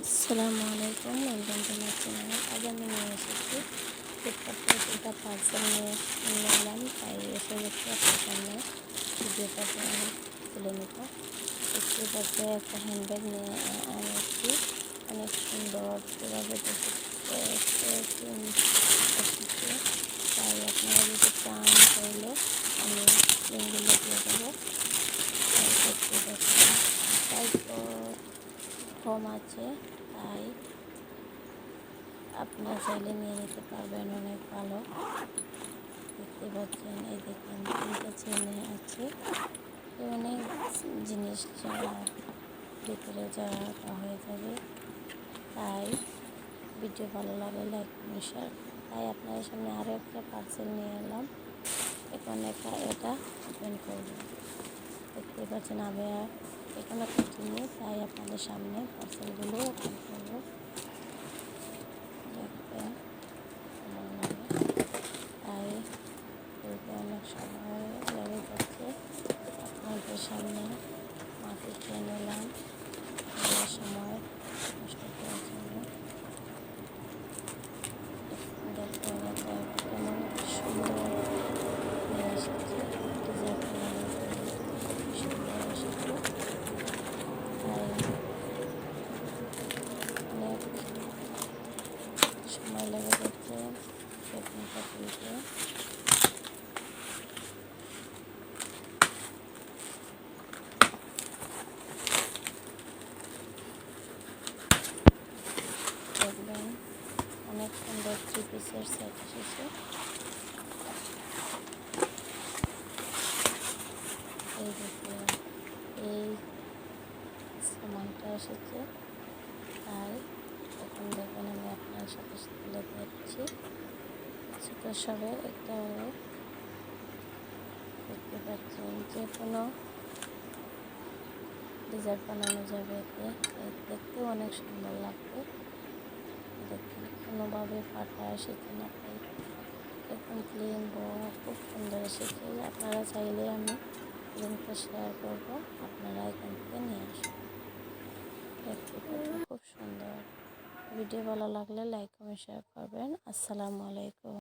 আসসালামু আলাইকুম, welcome to my channel. আজ আমি নিয়ে এসেছি ফ্লিপকার্ট থেকে একটা পার্সেল নিয়ে এলাম, তাই এসে দেখছি আপনার সামনে ভিডিওটা তুলে নিব। দেখতে পাচ্ছি একটা হ্যান্ডব্যাগ নিয়ে আনেছি, অনেক সুন্দর কীভাবে এসেছে, তাই আপনারা যদি চান তাহলে আমি লিঙ্কগুলো দিয়ে দেবো। তাই দেখতে পাচ্ছি তাই তো কম আছে, তাই আপনারা চাইলে নিয়ে নিতে পারবেন, অনেক ভালো। দেখতে পাচ্ছেন, এই দেখেন 3টা চেনে আছে, অনেক জিনিস ভিতরে যাওয়া হয়ে যাবে। তাই ভিডিও ভালো লাগলে লাইক কমেন্ট শেয়ার। তাই আপনাদের সামনে আরও একটা পার্সেল নিয়ে এলাম, এখন এটা ওপেন করব। দেখতে পাচ্ছেন আমি এখনো কাটিনি, তাই আপনাদের সামনে পার্সেলগুলো ওপেন করব। দেখবেন কেমন লাগে, তাই খুলতে অনেক সময় লেগে যাচ্ছে। আপনাদের সামনে মাটি খেয়ে নিলাম, সময় নষ্ট করার জন্য। দেখবেন এটা কেমন সুন্দর নিয়ে এসেছে, ডিজাইন বানানোর জন্য খুবই সুন্দর এসেছে। তাই অনেক সময় লেগে যাচ্ছে প্যাকিংটা খুলতে। দেখবেন অনেক সুন্দর 3 পিসের সেট এসেছে। এই দেখুন এই সামানটা এসেছে, তাই এখন দেখবেন আমি আপনার সাথে তুলে দিচ্ছি। ছোট সবে একটা হলো, দেখতে পাচ্ছেন যে কোনো ডিজাইন বানানো যাবে এতে, দেখতেও অনেক সুন্দর লাগবে। দেখুন কোনোভাবে ফাটা এসেছে না, তাই একদম ক্লিন খুব সুন্দর এসেছে। আপনারা চাইলে আমি লিঙ্কটা শেয়ার করব, আপনারা এখান থেকে নিয়ে আসবেন। দেখতে পাচ্ছেন খুব সুন্দর। ভিডিও ভালো লাগলে লাইক কমেন্ট শেয়ার করবেন। আসসালামু আলাইকুম।